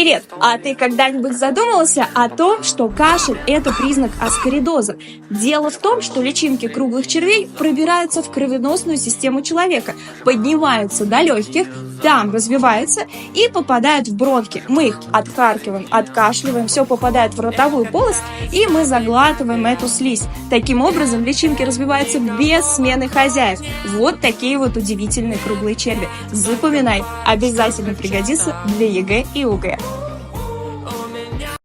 Привет! А ты когда-нибудь задумывался о том, что кашель – это признак аскаридоза? Дело в том, что личинки круглых червей пробираются в кровеносную систему человека, поднимаются до легких, там развиваются и попадают в бронхи. Мы их отхаркиваем, откашливаем, все попадает в ротовую полость, и мы заглатываем эту слизь. Таким образом, личинки развиваются без смены хозяев. Вот такие вот удивительные круглые черви. Запоминай, обязательно пригодится для ЕГЭ и ОГЭ.